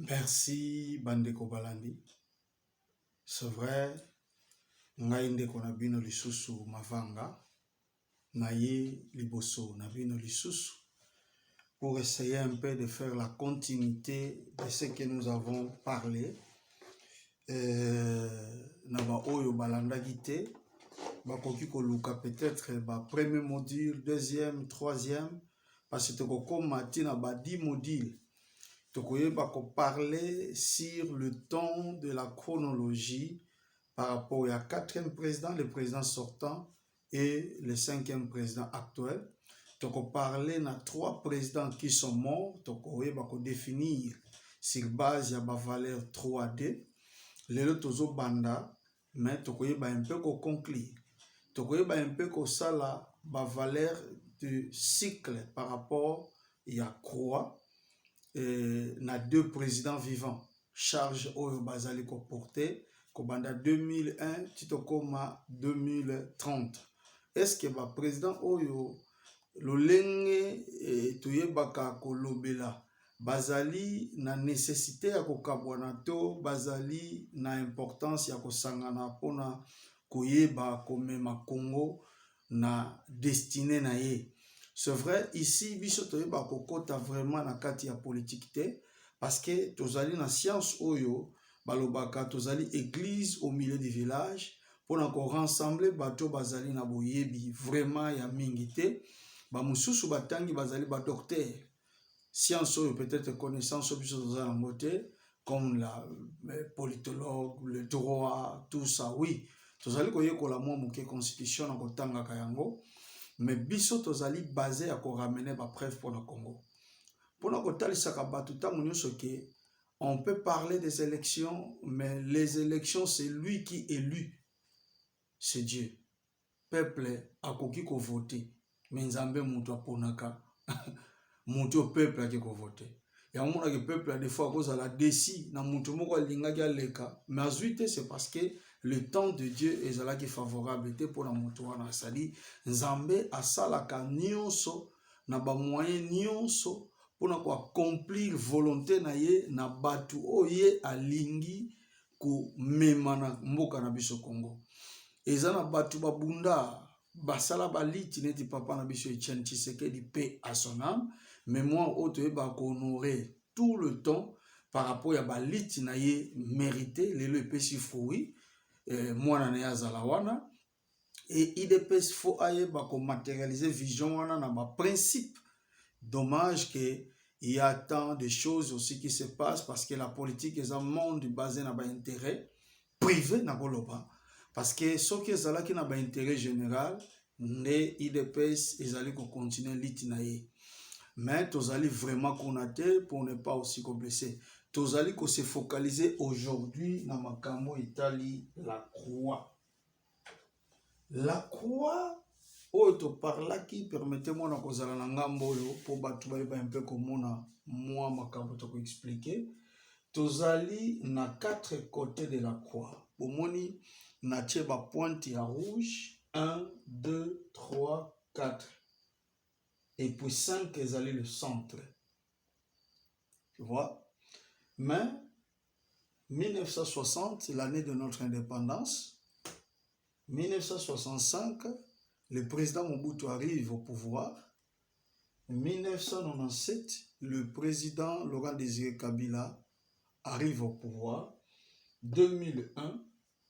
Merci Bandeko Balandi. C'est vrai, ngai ndeko na bino lisusu mavanga, na ye liboso na bino lisusu, pour essayer un peu de faire la continuité de ce que nous avons parlé. Na ba oyo balanda gite, bakoki koluka peut-être ba premier module, deuxième, troisième, parce que comme matina ba 10 modules. Tokoye bako parler sur le temps de la chronologie par rapport au 4e président, le président sortant et le 5e président actuel. Toko parler na 3 présidents qui sont morts. Tokoye bako définir sur base ya ba valeur 3D. Lelo tozo banda, mais tokoye ba un peu ko conclure. Tokoye ba un peu ko sala ba valeur de cycle par rapport ya croix. Na 2 présidents vivants charge oyo bazali ko porter ko banda 2001 titokoma 2030. Est-ce que ba président oyo lolenge toyebaka kolobela bazali na nécessité ya kokabwana to bazali na importance ya kosangana pona koyeba komema Congo na destinée na ye? C'est vrai, ici, biso toyeba kokota vraiment na kati ya politique te, parce que tozali na science oyo, balobaka tozali église au milieu du village, pour ko rassembler bato bazali na boyebi vraiment ya mingi te, ba mususu batangi bazali ba docteur. Science oyo peut-être connaissance biso tozali na mote, comme la politologue, le droit, tout ça, oui. Tozali koyekola mwa muke constitution na kotanga kayango. Mais biso tozali basé à ko ramener ba preuve pour le Congo. Pour nous kotalisa batu tango nyonso ke on peut parler des élections, mais les élections c'est lui qui élu. C'est Dieu. Peuple akoki ko voter. Mais nzambe mutu aponaka. Mutu peuple aki ko voter. Ya mona ke peuple a des fois cause à la déci na mutu moko linga ki aleka. Mais azuite c'est parce que le temps de Dieu est là qui est favorable pour la moutouana. C'est-à-dire, Nzambe asalaka nyonso na ba moyen nyonso pour accomplir volonté na ye na batu oye alingi ko memana mboka na biso Congo. Eza na batu babunda basala baliti neti papa na biso Etienne Tshisekedi paix à son âme, mais moi auto eba ko honorer tout le temps par rapport à baliti na ye mérité le pesi fruit. Mwana na yazala wana et IDPS faut aye bako matérialiser vision wana na ba principe. Dommage que il y a tant de choses aussi qui se passent parce que la politique est un monde basé na ba intérêt privé na koloba, parce que ce qui est là qui na ba intérêt général ne IDPS ezali ko continuer litinaye. Mais tozali vraiment konaté pour ne pas aussi ko blesser. Tozali ko se focaliser aujourd'hui na makambo itali la croix. La croix oyo parla qui permettez-moi na kozala na ngambo yo pour batu ba un peu komona moi makambo to ko expliquer. Tozali na 4 côtés de la croix. Bomoni na tie ba pointe ya rouge 1 2 3 4 et puis 5 ezali le centre. Tu vois? Mais 1960, l'année de notre indépendance, 1965, le président Mobutu arrive au pouvoir. 1997, le président Laurent Désiré Kabila arrive au pouvoir. 2001,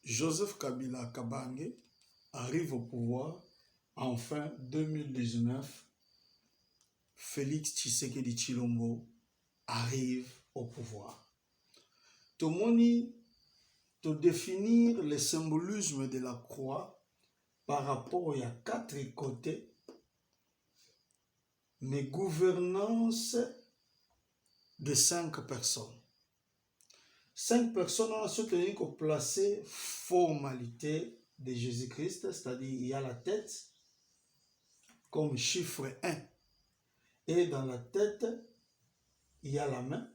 Joseph Kabila Kabange arrive au pouvoir. Enfin, 2019, Félix Tshisekedi Tshilombo arrive au pouvoir. Tomoni, de définir le symbolisme de la croix par rapport à 4 côtés, mais gouvernance de 5 personnes. 5 personnes ont soutenu qu'on placer formalité de Jésus-Christ, c'est-à-dire il y a la tête comme chiffre 1. Et dans la tête, il y a la main.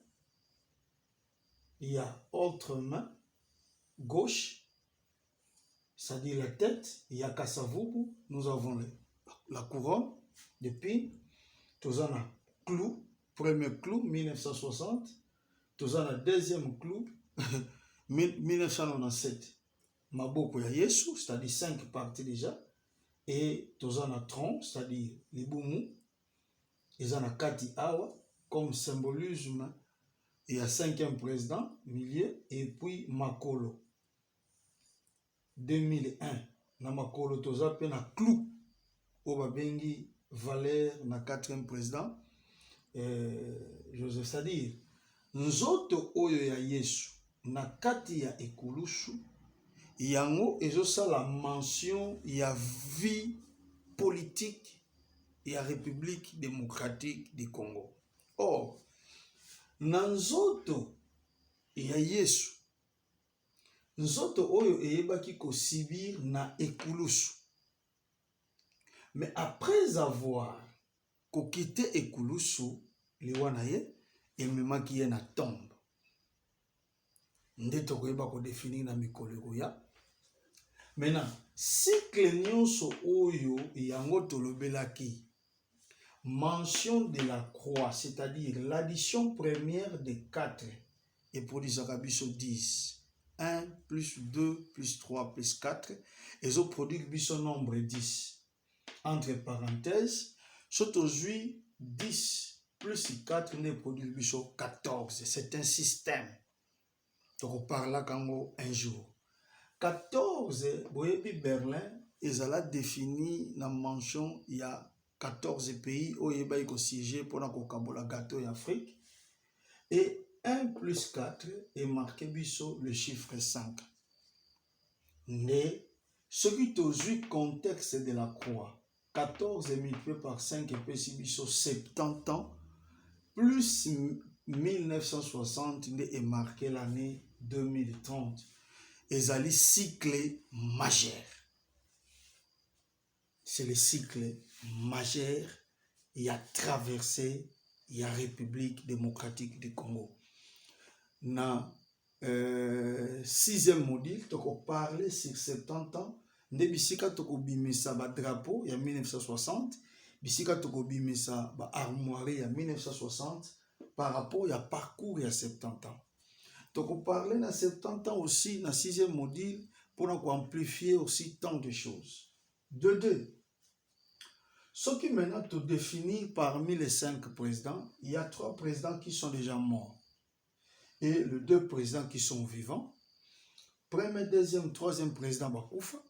Il y a autre main gauche, c'est-à-dire la tête, il y a Kassavubu, nous avons la couronne, depuis, nous avons clou, premier clou, 1960, toza na deuxième clou 1997 maboko ya Yesu, c'est-à-dire 5 parties déjà, et toza na tronc, c'est-à-dire libumu eza na kati awa comme symbolisme et à 5e président milieu, et puis makolo 2001 na makolo toza pe na clou o babengi Valère na 4e président Joseph, c'est-à-dire nzoto oyo ya Yesu na kati ya ekulusu yango ezosala mention ya vie politique ya République démocratique du Congo. Or na nzoto ya Yesu, nzoto oyo eyebaki kosibir na ekulusu, mais après avoir kokite ekulusu liwa na ye ememaki ye na tombe. Nde tokoyeba kodefinir na mikolo ekoya. Maintenant, cycle nyonso oyo yango tolobelaki, mention de la croix, c'est-à-dire l'addition première de 4 et produisaka biso 10. 1 plus 2 plus 3 plus 4 et au produit biso nombre 10. Entre parenthèses, aujourd'hui 10 plus 4 ne produit biso 14. C'est un système. Donc on parle là un jour. 14, boyebi Berlin, ezala défini na mention il y a 14 pays où il y a siégé pour la gâteau en Afrique. Et 1 plus 4 est marqué biso le chiffre 5. Mais ce qui est au contexte de la croix, 14 multiplié par 5 et puis biso 70 ans, plus 1960 est marqué l'année 2030. Ezali cycle majeur. C'est le cycle majeur. Il y a traversé, il y a République démocratique du Congo. Dans 6e module, tu peux parler sur 70 ans. Nde bisika toko bimisa ba drapeau il y a 1960, bisika toko bimisa ba armoirie il y a 1960 par rapport à parcours il y a 70 ans. Donc on parlait dans 70 ans aussi, dans 6e module, pour amplifier aussi tant de choses. De deux, ce qui maintenant te définit parmi les 5 présidents, il y a 3 présidents qui sont déjà morts. Et les 2 présidents qui sont vivants. Premier, deuxième, troisième président Bakoufa.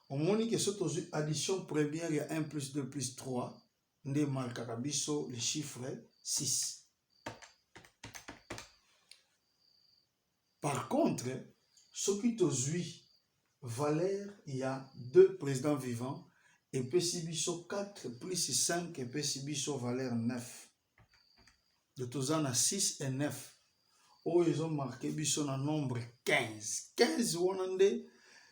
On montre que cette addition première, il y a 1 plus 2 plus 3. Nde Malkarabiso, le chiffre 6. Par contre, ce qui te suit, Valère, il y a 2 présidents vivants, et Pessibiso 4 plus 5, et Pessibiso Valère 9. De Tozan à 6 et 9. Oh, ils ont marqué biso un nombre 15. 15, on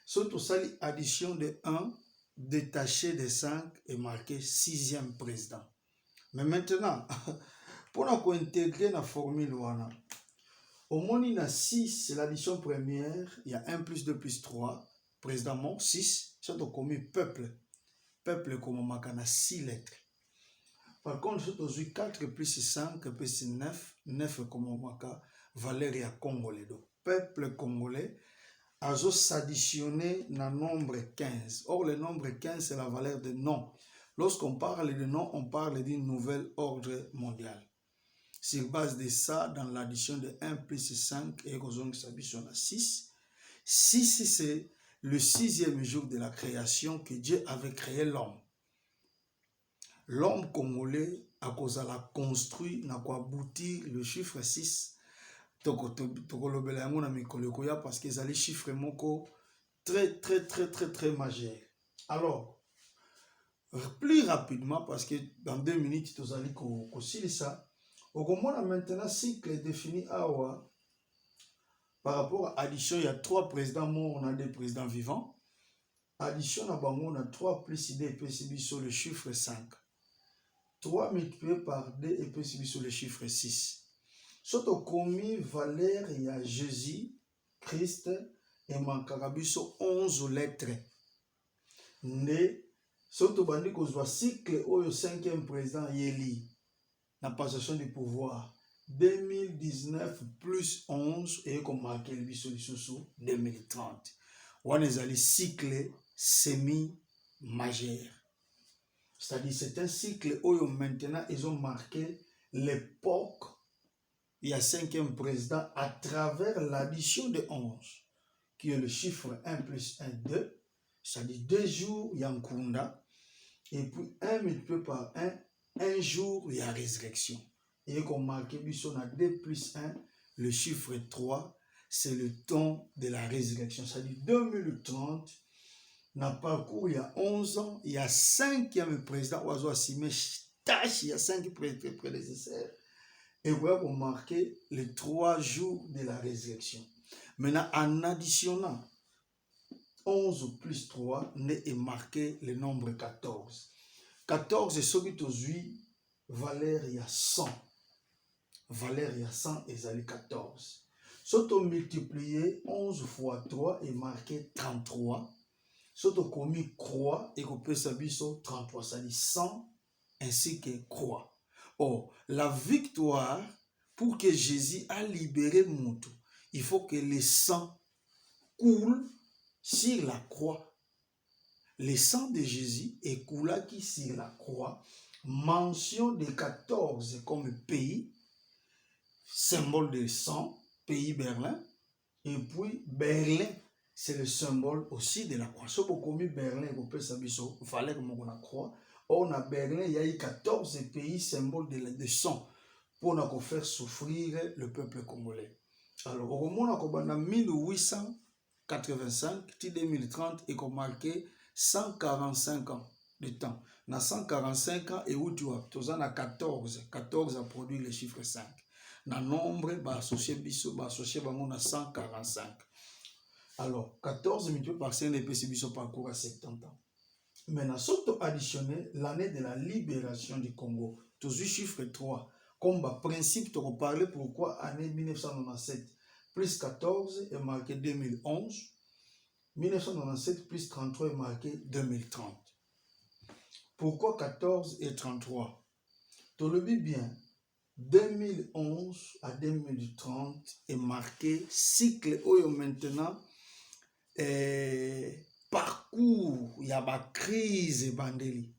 surtout sali addition de 1, détaché de 5 et marqué 6e président. Mais maintenant, pour nous intégrer la formule, au moins, il y a 6, c'est l'addition première, il y a 1 plus 2 plus 3, président mort, 6, surtout comme peuple. Peuple comme makana 6 lettres. Par contre, surtout 4 plus 5 plus 9, 9 comme maka Valéria Congolais. Donc, peuple congolais a s'additionné dans le nombre 15. Or, le nombre 15, c'est la valeur de nom. Lorsqu'on parle de nom, on parle d'un nouvel ordre mondial. Sur base de ça, dans l'addition de 1 plus 5, et on a 6. 6, c'est le 6e jour de la création que Dieu avait créé l'homme. L'homme congolais a construit, n'a pas abouti le chiffre 6. Parce que c'est les chiffres très majeurs. Alors, plus rapidement, parce que dans 2 minutes, vous allez aussi ça. Au moins, maintenant, cycle défini par rapport à addition, il y a 3 présidents morts, on a 2 présidents vivants. Addition, on a 3 plus 2 et puis sur le chiffre 5. 3 multiplié par 2 et puis sur le chiffre 6. Soto commis Valère, il y a Jésus, Christ et Mankarabiso 11 lettres. Né, soto bandiko zwa cycle au 5e président Yeli, la passation du pouvoir. 2019 plus 11 et comme marqué le sous 2030. On est allé cycle semi-majeur. C'est-à-dire c'est un cycle où maintenant ils ont marqué l'époque. Il y a 5e président à travers l'addition de 11, qui est le chiffre 1 plus 1, 2. C'est-à-dire 2 jours, il y a un Kunda. Et puis 1 multiplié par 1 jour, il y a résurrection. Et qu'on marque, on a 2 plus 1, le chiffre 3, c'est le temps de la résurrection. C'est-à-dire 2030, dans le parcours, il y a 11 ans, il y a 5e président, Oiseau Assimé, il y a 5 prédécesseurs. Et voilà qu'on marque les 3 jours de la résurrection. Maintenant, en additionnant 11 plus 3, est marqué le nombre 14. 14 est celui qui aujourd'hui, valeur il y a 100. Valeur il y a 100 et ça 14. Si on multiplie 11 fois 3 est marqué 33. Si on a mis croix et qu'on peut s'habiller sur 33, ça dit 100 ainsi que croix. Or, la victoire, pour que Jésus a libéré Moutou, il faut que le sang coule sur la croix. Le sang de Jésus est coulé sur la croix. Mention de 14 comme pays, symbole de sang, pays Berlin. Et puis Berlin, c'est le symbole aussi de la croix. Si vous avez Berlin, vous pouvez savoir il fallait que vous la croix. On a Berlin, il y a eu 14 pays symboles de sang pour nous faire souffrir le peuple congolais. Alors, au moment où on a 1885, 2030, et qu'on marqué 145 ans de temps. Dans 145 ans, et où tu as 14. 14 a produit le chiffre 5. Dans le nombre, associé à 145. Alors, 14 multiplié par 5, le parcours à 70 ans. Maintenant, surtout additionner l'année de la libération du Congo, toujours chiffre 3, comme principe, tu as parlé pourquoi année 1997 plus 14 est marqué 2011, 1997 plus 33 est marqué 2030. Pourquoi 14 et 33? Tu le dis bien, 2011 à 2030 est marqué cycle où maintenant parcours, il y a ma crise et bandeli.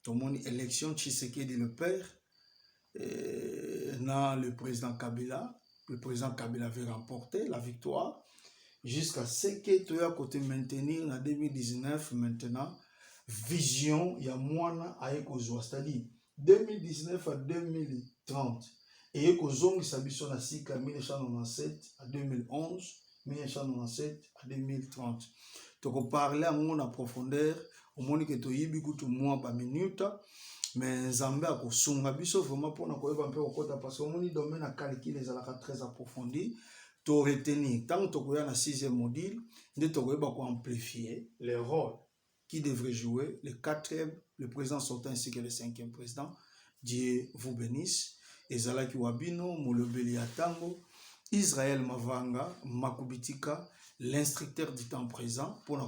Tout le monde élection Tshisekedi le père, le président Kabila. Le président Kabila avait remporté la victoire jusqu'à ce que tu as côté maintenir en 2019 maintenant vision il y a moins à Ekozwa, c'est-à-dire 2019 à 2030 et Ekozong s'habille na cycle 1997 à 2011, 1997 à 2030. Tu peux parler en profondeur, au moins que tu yibi kutu moins par minute, mais Zambé a kosunga biso vraiment pour na koyeba mpe okota parce que au moins domaine à calculer les alaka très approfondi. Tu retenir tant que tu as na 6e module, tu dois amplifier les rôles qui devrait jouer le 4e, le président sortant ainsi que le 5e président. Dieu vous bénisse. Ezalaki Wabino, Molobeli Atango, Israël Mavanga, Makubitika, l'instructeur du temps présent pour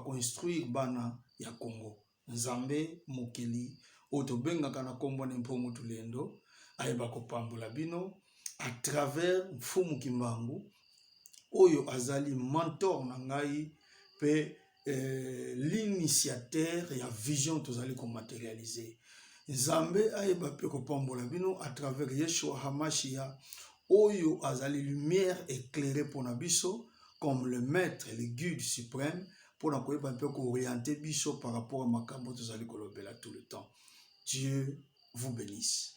construire bana ya Congo. Nzambe Mokeli, Otobenga kana kombo n'impomo tulendo, ayeba kopambola bino à travers Mfumu Kimbangu, Oyo Azali mentor nangai pe l'initiateur et la vision tous allez qu'on matérialiser. Nzambe ayeba pe kopambola bino à travers Yeshua Hamashia, Oyo Azali lumière éclairée pour Nabiso comme le maître et le guide suprême pour orienter biso par rapport à Makambo tous allez kolobela tout le temps. Dieu vous bénisse.